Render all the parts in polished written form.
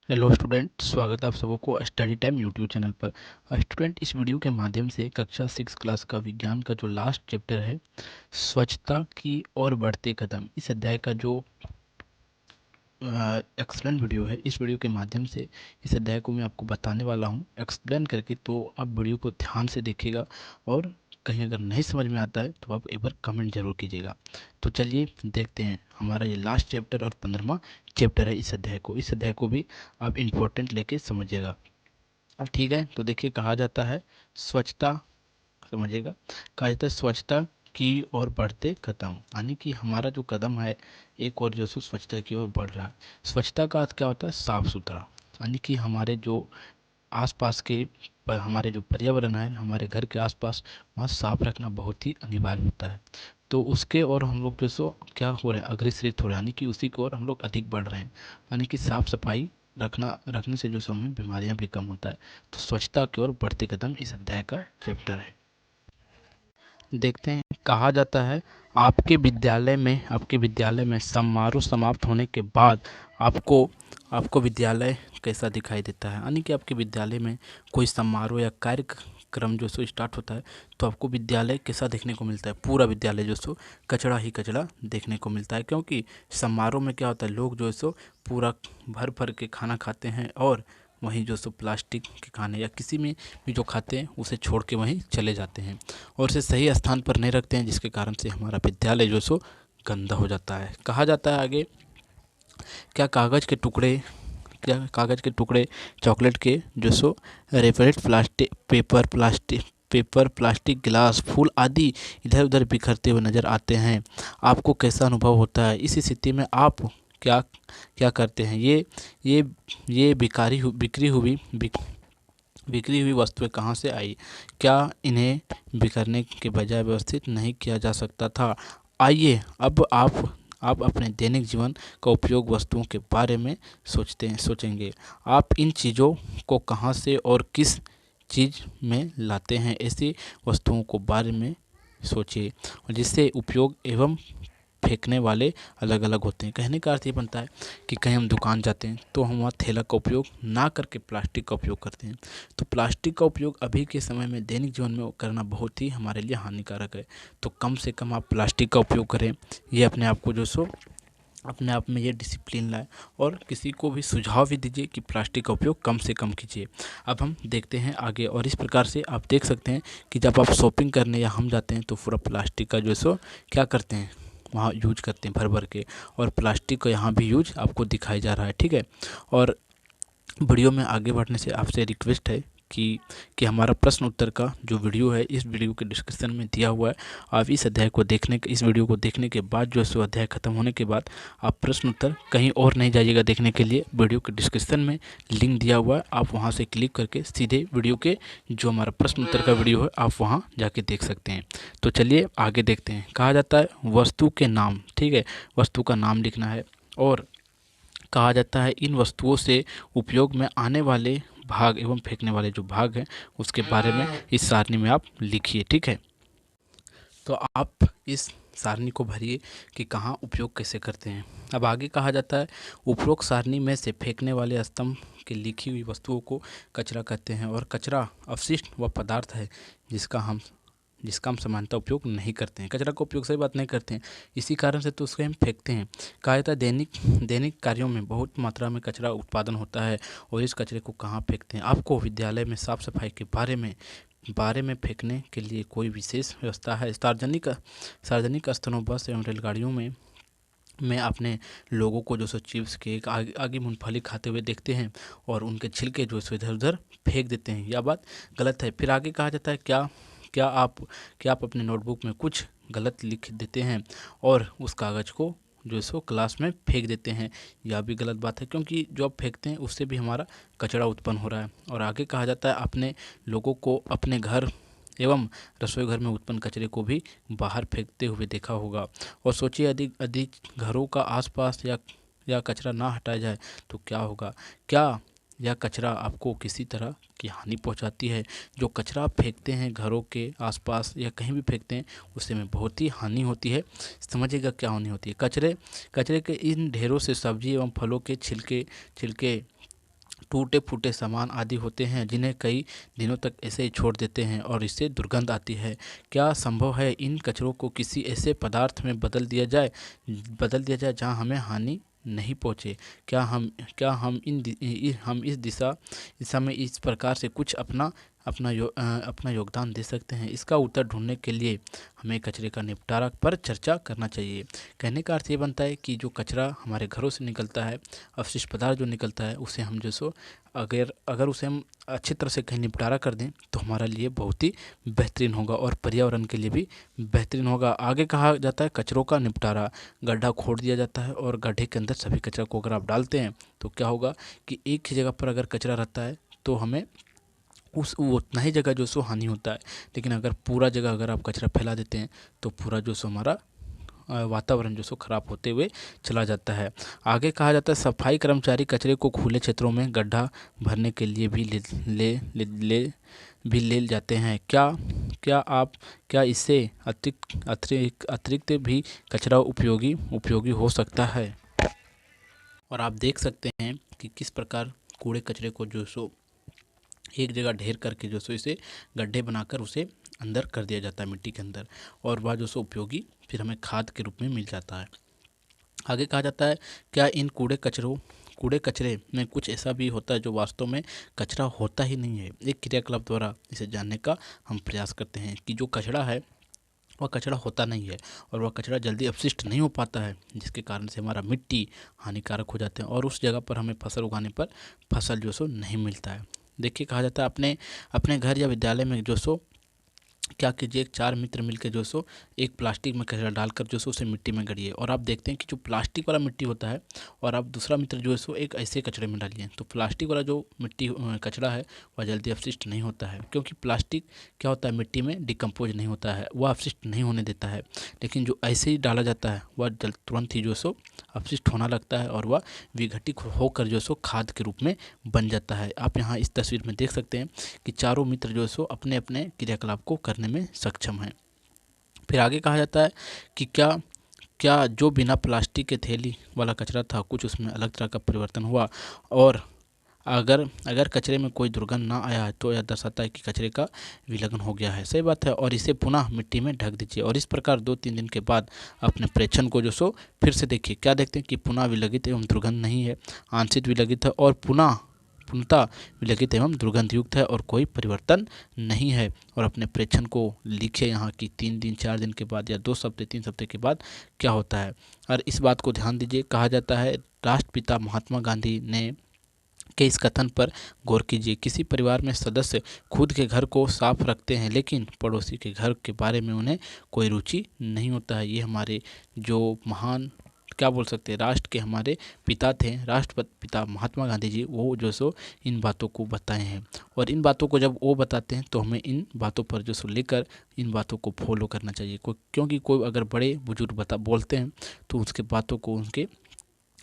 Hello student, स्वागत है आप सबको स्टडी टाइम यूट्यूब चैनल पर। स्टूडेंट, इस वीडियो के माध्यम से कक्षा 6 क्लास का विज्ञान का जो लास्ट चैप्टर है, स्वच्छता की ओर बढ़ते कदम, इस अध्याय का जो एक्सप्लेन वीडियो है, इस वीडियो के माध्यम से इस अध्याय को मैं आपको बताने वाला हूँ एक्सप्लेन करके। तो आप वीडियो को ध्यान से देखिएगा और कहीं अगर नहीं समझ में आता है तो आप एक बार कमेंट जरूर कीजिएगा। तो चलिए देखते हैं, हमारा ये लास्ट चैप्टर और 15वां चैप्टर है। इस अध्याय को भी आप इम्पोर्टेंट लेके समझिएगा। अब ठीक है, तो देखिए कहा जाता है स्वच्छता, समझिएगा, कहा जाता है स्वच्छता की ओर बढ़ते कदम, यानी कि हमारा जो कदम है एक और जो सो स्वच्छता की ओर बढ़ रहा है। स्वच्छता का अर्थ क्या होता है? साफ सुथरा, यानी कि हमारे जो आसपास के हमारे जो पर्यावरण है, हमारे घर के आसपास, वहाँ साफ रखना बहुत ही अनिवार्य होता है। तो उसके और हम लोग जो सो क्या हो रहे हैं, अग्रसरित हो रहे हैं, यानी कि उसी की ओर हम लोग अधिक बढ़ रहे हैं। यानी कि साफ सफाई रखने से जो सो हमें बीमारियां भी कम होता है। तो स्वच्छता की ओर बढ़ते कदम इस अध्याय का चैप्टर है। देखते हैं, कहा जाता है आपके विद्यालय में समारोह समाप्त होने के बाद आपको आपको विद्यालय कैसा दिखाई देता है। यानी कि आपके विद्यालय में कोई समारोह या कार्यक्रम जो सो स्टार्ट होता है तो आपको विद्यालय कैसा देखने को मिलता है? पूरा विद्यालय जो सो कचड़ा ही कचड़ा देखने को मिलता है, क्योंकि समारोह में क्या होता है, लोग जो है सो पूरा भर भर के खाना खाते हैं और वहीं जो सो प्लास्टिक के खाने या किसी में भी जो खाते हैं उसे छोड़ के वहीं चले जाते हैं और इसे सही स्थान पर नहीं रखते हैं, जिसके कारण से हमारा विद्यालय जो सो गंदा हो जाता है। कहा जाता है आगे, क्या कागज़ के टुकड़े, चॉकलेट के जो सो रेफरेट पेपर, प्लास्टिक, गिलास, फूल आदि इधर उधर बिखरते हुए नज़र आते हैं। आपको कैसा अनुभव होता है? इस स्थिति में आप क्या क्या करते हैं? ये बिक्री हुई वस्तुएं कहाँ से आई? क्या इन्हें बिखरने के बजाय व्यवस्थित नहीं किया जा सकता था? आइए अब आप अपने दैनिक जीवन का उपयोग वस्तुओं के बारे में सोचेंगे। आप इन चीज़ों को कहाँ से और किस चीज़ में लाते हैं? ऐसी वस्तुओं को बारे में सोचिए, और जिससे उपयोग एवं फेंकने वाले अलग अलग होते हैं। कहने का अर्थ ये बनता है कि कहीं हम दुकान जाते हैं तो हम वहाँ थैला का उपयोग ना करके प्लास्टिक का उपयोग करते हैं। तो प्लास्टिक का उपयोग अभी के समय में दैनिक जीवन में करना बहुत ही हमारे लिए हानिकारक है। तो कम से कम आप प्लास्टिक का उपयोग करें। ये अपने आप को जो सो अपने आप में ये डिसिप्लिन लाए और किसी को भी सुझाव भी दीजिए कि प्लास्टिक का उपयोग कम से कम कीजिए। अब हम देखते हैं आगे, और इस प्रकार से आप देख सकते हैं कि जब आप शॉपिंग करने या हम जाते हैं तो पूरा प्लास्टिक का जो सो क्या करते हैं, वहाँ यूज करते हैं भर भर के, और प्लास्टिक का यहाँ भी यूज आपको दिखाई जा रहा है। ठीक है, और वीडियो में आगे बढ़ने से आपसे रिक्वेस्ट है कि हमारा प्रश्न उत्तर का जो वीडियो है, इस वीडियो के डिस्क्रिप्शन में दिया हुआ है। आप इस वीडियो को देखने के बाद जो है सो अध्याय खत्म होने के बाद आप प्रश्न उत्तर कहीं और नहीं जाइएगा देखने के लिए, वीडियो के डिस्क्रिप्शन में लिंक दिया हुआ है, आप वहां से क्लिक करके सीधे वीडियो के जो हमारा प्रश्न उत्तर का वीडियो है आप वहां जाके देख सकते हैं। तो चलिए आगे देखते हैं। कहा जाता है वस्तु के नाम, ठीक है, वस्तु का नाम लिखना है, और कहा जाता है इन वस्तुओं से उपयोग में आने वाले भाग एवं फेंकने वाले जो भाग हैं उसके बारे में इस सारणी में आप लिखिए। ठीक है, तो आप इस सारणी को भरिए कि कहाँ उपयोग कैसे करते हैं। अब आगे कहा जाता है उपरोक्त सारणी में से फेंकने वाले स्तंभ की लिखी हुई वस्तुओं को कचरा कहते हैं, और कचरा अवशिष्ट व पदार्थ है जिसका हम सामान्यतः उपयोग नहीं करते हैं। कचरा का उपयोग सही बात नहीं करते हैं, इसी कारण से तो उसको हम फेंकते हैं। कहा जाता है दैनिक कार्यों में बहुत मात्रा में कचरा उत्पादन होता है, और इस कचरे को कहाँ फेंकते हैं? आपको विद्यालय में साफ सफाई के बारे में फेंकने के लिए कोई विशेष व्यवस्था है? सार्वजनिक स्थलों, बस एवं रेलगाड़ियों में अपने लोगों को जो सो चिप्स, केक आगे मूंगफली खाते हुए देखते हैं और उनके छिलके जो सो इधर उधर फेंक देते हैं। यह बात गलत है। फिर आगे कहा जाता है क्या आप अपने नोटबुक में कुछ गलत लिख देते हैं और उस कागज़ को जो है सो क्लास में फेंक देते हैं? यह भी गलत बात है, क्योंकि जो आप फेंकते हैं उससे भी हमारा कचरा उत्पन्न हो रहा है। और आगे कहा जाता है अपने लोगों को अपने घर एवं रसोई घर में उत्पन्न कचरे को भी बाहर फेंकते हुए देखा होगा। और सोचिए अधिक अधिक घरों का आसपास या कचरा ना हटाया जाए तो क्या होगा? क्या यह कचरा आपको किसी तरह की हानि पहुंचाती है? जो कचरा आप फेंकते हैं घरों के आसपास या कहीं भी फेंकते हैं उससे में बहुत ही हानि होती है। समझिएगा क्या हानि होती है। कचरे के इन ढेरों से सब्जी एवं फलों के छिलके टूटे फूटे सामान आदि होते हैं जिन्हें कई दिनों तक ऐसे ही छोड़ देते हैं और इससे दुर्गंध आती है। क्या संभव है इन कचरों को किसी ऐसे पदार्थ में बदल दिया जाए जहां हमें हानि नहीं पहुंचे? क्या हम इस दिशा में इस प्रकार से कुछ अपना योगदान दे सकते हैं? इसका उत्तर ढूंढने के लिए हमें कचरे का निपटारा पर चर्चा करना चाहिए। कहने का अर्थ ये बनता है कि जो कचरा हमारे घरों से निकलता है, अवशिष्ट पदार्थ जो निकलता है, उसे हम जो सो अगर उसे हम अच्छी तरह से कहीं निपटारा कर दें तो हमारे लिए बहुत ही बेहतरीन होगा और पर्यावरण के लिए भी बेहतरीन होगा। आगे कहा जाता है कचरों का निपटारा। गड्ढा खोद दिया जाता है और गड्ढे के अंदर सभी कचरा को अगर आप डालते हैं तो क्या होगा कि एक ही जगह पर अगर कचरा रहता है तो हमें वो उतना ही जगह जो सो हानि होता है। लेकिन अगर पूरा जगह अगर आप कचरा फैला देते हैं तो पूरा जो सो हमारा वातावरण जो सो खराब होते हुए चला जाता है। आगे कहा जाता है सफाई कर्मचारी कचरे को खुले क्षेत्रों में गड्ढा भरने के लिए भी ले जाते हैं। क्या इससे अतिरिक्त भी कचरा उपयोगी हो सकता है? और आप देख सकते हैं कि किस प्रकार कूड़े कचरे को जो सो एक जगह ढेर करके जो सो इसे गड्ढे बनाकर उसे अंदर कर दिया जाता है मिट्टी के अंदर, और वह जो सो उपयोगी फिर हमें खाद के रूप में मिल जाता है। आगे कहा जाता है क्या इन कूड़े कचरे में कुछ ऐसा भी होता है जो वास्तव में कचरा होता ही नहीं है? एक क्रियाकलाप द्वारा इसे जानने का हम प्रयास करते हैं कि जो कचरा है वह कचरा होता नहीं है और वह कचरा जल्दी अपशिष्ट नहीं हो पाता है, जिसके कारण से हमारा मिट्टी हानिकारक हो जाते हैं और उस जगह पर हमें फसल उगाने पर फसल जो सो नहीं मिलता है। देखिए कहा जाता है अपने घर या विद्यालय में जो सो क्या कीजिए 4 मित्र मिलकर जो सो एक प्लास्टिक में कचरा डालकर जो सो उसे मिट्टी में गड़िए, और आप देखते हैं कि जो प्लास्टिक वाला मिट्टी होता है और आप दूसरा मित्र जो है सो एक ऐसे कचरे में डालिए तो प्लास्टिक वाला जो मिट्टी कचरा है वह जल्दी अपशिष्ट नहीं होता है, क्योंकि प्लास्टिक क्या होता है मिट्टी में डिकम्पोज नहीं होता है, वह अपशिष्ट नहीं होने देता है। लेकिन जो ऐसे ही डाला जाता है वह तुरंत ही जो सो अपशिष्ट होना लगता है और वह विघटित होकर जो सो खाद के रूप में बन जाता है। आप यहाँ इस तस्वीर में देख सकते हैं कि चारों मित्र जो सो अपने अपने क्रियाकलाप को करने में सक्षम हैं। फिर आगे कहा जाता है कि क्या जो बिना प्लास्टिक के थैली वाला कचरा था कुछ उसमें अलग तरह का परिवर्तन हुआ, और अगर कचरे में कोई दुर्गंध ना आया है तो यह दर्शाता है कि कचरे का विलग्न हो गया है। सही बात है। और इसे पुनः मिट्टी में ढक दीजिए और इस प्रकार 2-3 दिन के बाद अपने प्रेक्षण को जो सो फिर से देखिए। क्या देखते हैं कि पुनः विलगित एवं दुर्गंध नहीं है, आंशिक विलगित है और पूर्णतः विलगित एवं दुर्गंध युक्त है और कोई परिवर्तन नहीं है। और अपने प्रेक्षण को लिखिए यहाँ की 3 दिन 4 दिन के बाद या 2 सप्ताह 3 सप्ताह के बाद क्या होता है। और इस बात को ध्यान दीजिए। कहा जाता है राष्ट्रपिता महात्मा गांधी ने के इस कथन पर गौर कीजिए। किसी परिवार में सदस्य खुद के घर को साफ रखते हैं लेकिन पड़ोसी के घर के बारे में उन्हें कोई रुचि नहीं होता है। ये हमारे जो महान क्या बोल सकते हैं राष्ट्र के हमारे पिता थे, राष्ट्रपिता महात्मा गांधी जी, वो जो सो इन बातों को बताए हैं। और इन बातों को जब वो बताते हैं तो हमें इन बातों पर जो सो लेकर इन बातों को फॉलो करना चाहिए। क्योंकि कोई अगर बड़े बुजुर्ग बोलते हैं तो उसके बातों को उनके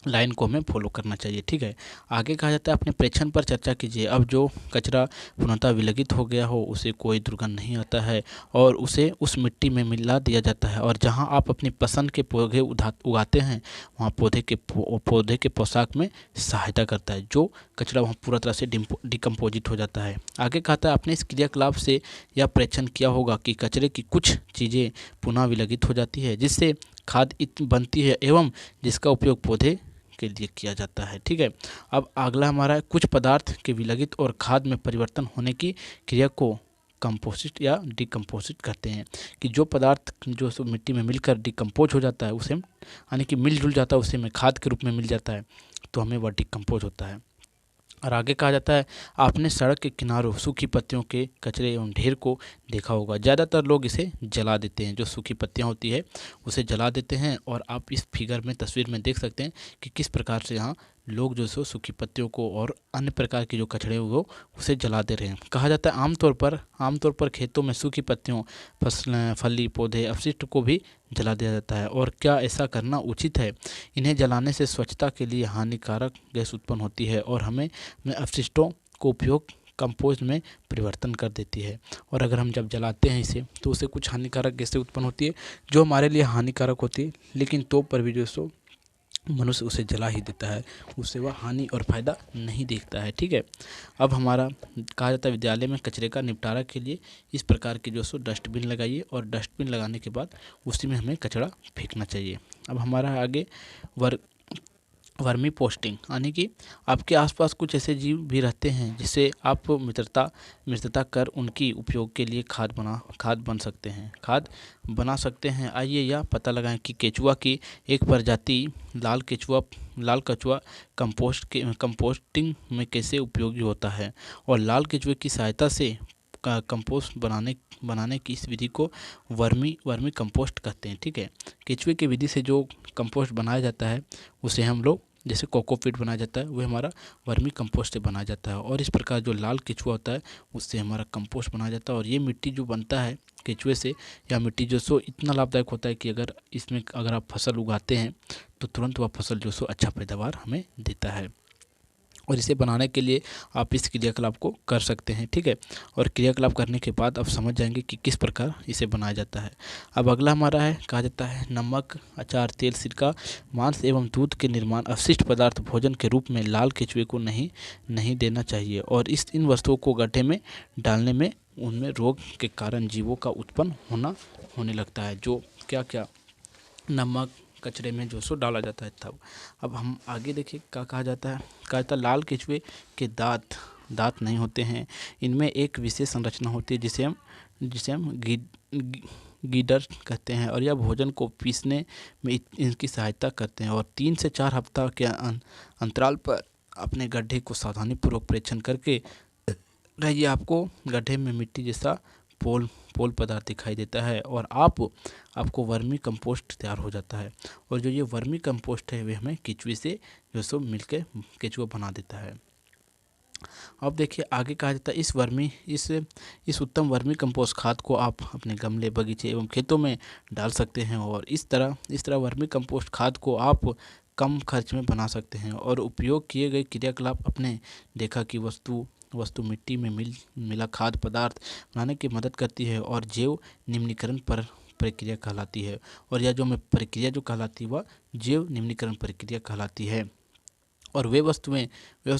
लाइन को हमें फॉलो करना चाहिए। ठीक है। आगे कहा जाता है अपने प्रेक्षण पर चर्चा कीजिए। अब जो कचरा पूर्णतः विलगित हो गया हो उसे कोई दुर्गंध नहीं आता है और उसे उस मिट्टी में मिला दिया जाता है, और जहां आप अपनी पसंद के पौधे उगाते हैं वहां पौधे के पोशाक में सहायता करता है। जो कचरा वहाँ पूरा तरह से डिकम्पोजिट हो जाता है। आगे कहता है आपने इस क्रियाकलाप से यह प्रेक्षण किया होगा कि कचरे की कुछ चीज़ें पुनः विलगित हो जाती है जिससे खाद बनती है एवं जिसका उपयोग पौधे के लिए किया जाता है। ठीक है। अब अगला हमारा कुछ पदार्थ के विलगित और खाद में परिवर्तन होने की क्रिया को कंपोजिट या डिकम्पोजिट कहते हैं। कि जो पदार्थ जो सो मिट्टी में मिलकर डिकम्पोज हो जाता है उसे यानी कि मिलजुल जाता है, उसे में खाद के रूप में मिल जाता है तो हमें वह डिकम्पोज होता है। और आगे कहा जाता है आपने सड़क के किनारों सूखी पत्तियों के कचरे एवं ढेर को देखा होगा। ज़्यादातर लोग इसे जला देते हैं, जो सूखी पत्तियां होती है उसे जला देते हैं। और आप इस फिगर में तस्वीर में देख सकते हैं कि किस प्रकार से यहाँ लोग जो सो सूखी पत्तियों को और अन्य प्रकार के जो कचरे वो उसे जला दे रहे हैं। कहा जाता है आमतौर पर खेतों में सूखी पत्तियों, फसलें, फली, पौधे, अपशिष्ट को भी जला दिया जाता है। और क्या ऐसा करना उचित है? इन्हें जलाने से स्वच्छता के लिए हानिकारक गैस उत्पन्न होती है और हमें अपशिष्टों को उपयोग कंपोस्ट में परिवर्तन कर देती है। और अगर हम जब जलाते हैं इसे तो उससे कुछ हानिकारक गैसें उत्पन्न होती है जो हमारे लिए हानिकारक होती है, लेकिन तो पर भी जो सो मनुष्य उसे जला ही देता है, उससे वह हानि और फायदा नहीं देखता है। ठीक है, अब हमारा कहा जाता है विद्यालय में कचरे का निपटारा के लिए इस प्रकार के जो सो डस्टबिन लगाइए, और डस्टबिन लगाने के बाद उसी में हमें कचरा फेंकना चाहिए। अब हमारा आगे वर वर्मी पोस्टिंग, यानी कि आपके आसपास कुछ ऐसे जीव भी रहते हैं जिससे आप मित्रता कर उनकी उपयोग के लिए खाद बना सकते हैं। आइए यह पता लगाएं कि केचुआ की एक प्रजाति लाल कछुआ कंपोस्टिंग में कैसे उपयोगी होता है, और लाल केचुए की सहायता से कंपोस्ट बनाने की इस विधि को वर्मी कंपोस्ट कहते हैं। ठीक है, केचुए की विधि से जो कंपोस्ट बनाया जाता है उसे हम लोग, जैसे कोकोपीट बनाया जाता है, वह हमारा वर्मी कंपोस्ट से बनाया जाता है। और इस प्रकार जो लाल केचुआ होता है उससे हमारा कंपोस्ट बनाया जाता है। और ये मिट्टी जो बनता है केचुए से, या मिट्टी जो सो इतना लाभदायक होता है कि अगर आप फसल उगाते हैं तो तुरंत वह फसल जो सो अच्छा पैदावार हमें देता है। और इसे बनाने के लिए आप इस क्रियाकलाप को कर सकते हैं। ठीक है, और क्रियाकलाप करने के बाद आप समझ जाएंगे कि किस प्रकार इसे बनाया जाता है। अब अगला हमारा है, कहा जाता है नमक, अचार, तेल, सिरका, मांस एवं दूध के निर्माण अपशिष्ट पदार्थ भोजन के रूप में लाल केचुए को नहीं देना चाहिए। और इन वस्तुओं को गड्ढे में डालने में उनमें रोग के कारण जीवों का उत्पन्न होने लगता है। जो क्या क्या नमक कचरे में जो सो डाला जाता है तब। अब हम आगे देखिए क्या कहा जाता है। कहा जाता है लाल केचुए के दांत नहीं होते हैं, इनमें एक विशेष संरचना होती है जिसे हम गीडर कहते हैं, और यह भोजन को पीसने में इनकी सहायता करते हैं। और 3 से 4 हफ्ता के अंतराल पर अपने गड्ढे को सावधानीपूर्वक परीक्षण करके रहिए। आपको गड्ढे में मिट्टी जैसा पोल पदार्थ दिखाई देता है, और आपको वर्मी कंपोस्ट तैयार हो जाता है। और जो ये वर्मी कंपोस्ट है वे हमें केचुए से जो सो मिलकर केचुआ बना देता है। अब देखिए आगे कहा जाता है इस उत्तम वर्मी कंपोस्ट खाद को आप अपने गमले, बगीचे एवं खेतों में डाल सकते हैं। और इस तरह वर्मी कंपोस्ट खाद को आप कम खर्च में बना सकते हैं। और उपयोग किए गए क्रियाकलाप अपने देखा कि वस्तु मिट्टी में मिला खाद्य पदार्थ बनाने की मदद करती है, और जैव निम्नीकरण प्रक्रिया कहलाती है। और यह जो प्रक्रिया जो कहलाती है वह जैव निम्नीकरण प्रक्रिया कहलाती है। और वे वस्तु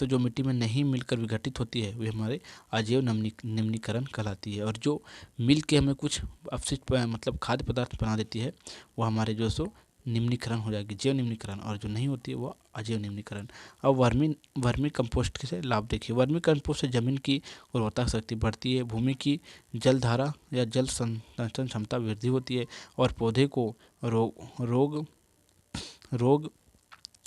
जो मिट्टी में नहीं मिलकर विघटित होती है वे हमारे अजैव निम्नीकरण कहलाती है। और जो मिल के हमें कुछ अपशिष्ट मतलब खाद्य पदार्थ बना देती है वो हमारे जो सो निम्नीकरण हो जाएगी, जैव निम्नीकरण। और जो नहीं होती है वो अजैव निम्नीकरण। अब वर्मी कंपोस्ट से लाभ देखिए। वर्मी कंपोस्ट से जमीन की उर्वरता शक्ति बढ़ती है, भूमि की जल धारा या जल संचरण क्षमता वृद्धि होती है, और पौधे को रोग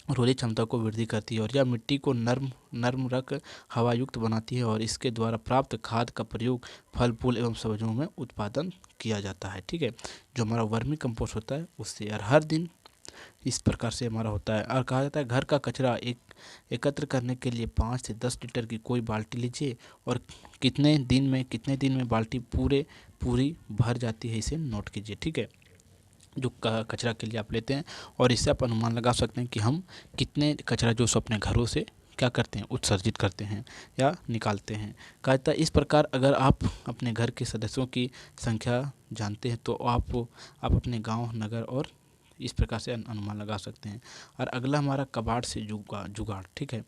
रोधी क्षमता को वृद्धि करती है। और यह मिट्टी को नर्म रख हवा युक्त बनाती है, और इसके द्वारा प्राप्त खाद का प्रयोग फल फूल एवं सब्जियों में उत्पादन किया जाता है। ठीक है, जो हमारा वर्मी कंपोस्ट होता है उससे और हर दिन इस प्रकार से हमारा होता है। और कहा जाता है घर का कचरा एकत्र करने के लिए 5 से 10 लीटर की कोई बाल्टी लीजिए, और कितने दिन में बाल्टी पूरी भर जाती है इसे नोट कीजिए। ठीक है, जो कचरा के लिए आप लेते हैं, और इससे आप अनुमान लगा सकते हैं कि हम कितने कचरा जो सो अपने घरों से क्या करते हैं, उत्सर्जित करते हैं या निकालते हैं। कहा जाता है इस प्रकार अगर आप अपने घर के सदस्यों की संख्या जानते हैं तो आप अपने गांव, नगर और इस प्रकार से अनुमान लगा सकते हैं। और अगला हमारा कबाड़ से जुगाड़। ठीक है,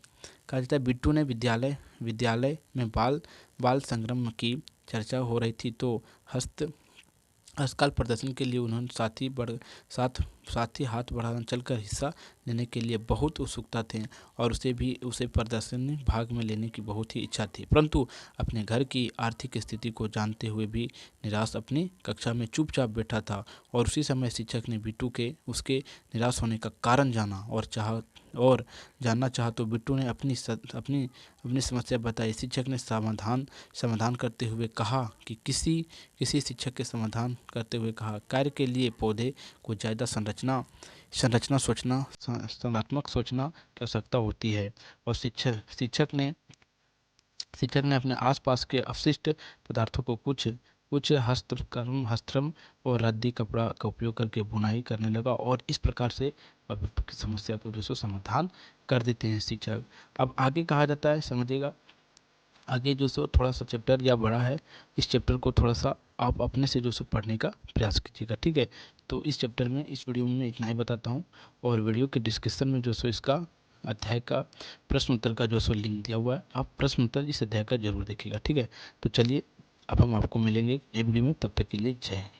कहा जाता है बिट्टू ने विद्यालय में बाल संग्राम की चर्चा हो रही थी, तो हस्तकला प्रदर्शन के लिए उन्होंने साथी हाथ बढ़ाकर चलकर हिस्सा लेने के लिए बहुत उत्सुकता थे, और उसे प्रदर्शन में भाग में लेने की बहुत ही इच्छा थी। परंतु अपने घर की आर्थिक स्थिति को जानते हुए भी निराश अपनी कक्षा में चुपचाप बैठा था। और उसी समय शिक्षक ने बिट्टू के उसके निराश होने का कारण जाना और जानना चाहा, तो बिट्टू ने अपनी समस्या बताई। शिक्षक ने समाधान करते हुए कहा कि किसी शिक्षक के समाधान करते हुए कहा, कार्य के लिए पौधे को ज़्यादा संरचनात्मक सोचना की आवश्यकता होती है। और शिक्षक ने अपने आसपास के अपशिष्ट पदार्थों को कुछ हस्तकर्म और रद्दी कपड़ा का उपयोग करके बुनाई करने लगा, और इस प्रकार से समस्या को जो सो समाधान कर देते हैं शिक्षक। अब आगे कहा जाता है, समझिएगा, आगे जो सो थोड़ा सा चैप्टर या बड़ा है, इस चैप्टर को थोड़ा सा आप अपने से जो सो पढ़ने का प्रयास कीजिएगा। ठीक है, तो इस चैप्टर में, इस वीडियो में मैं इतना ही बताता हूँ। और वीडियो के डिस्क्रिप्शन में जो सो इसका अध्याय का प्रश्न उत्तर का जो सो लिंक दिया हुआ है, आप प्रश्न उत्तर इस अध्याय का जरूर देखिएगा। ठीक है, तो चलिए अब हम आपको मिलेंगे एक वीडियो में, तब तक के लिए जय हिंद।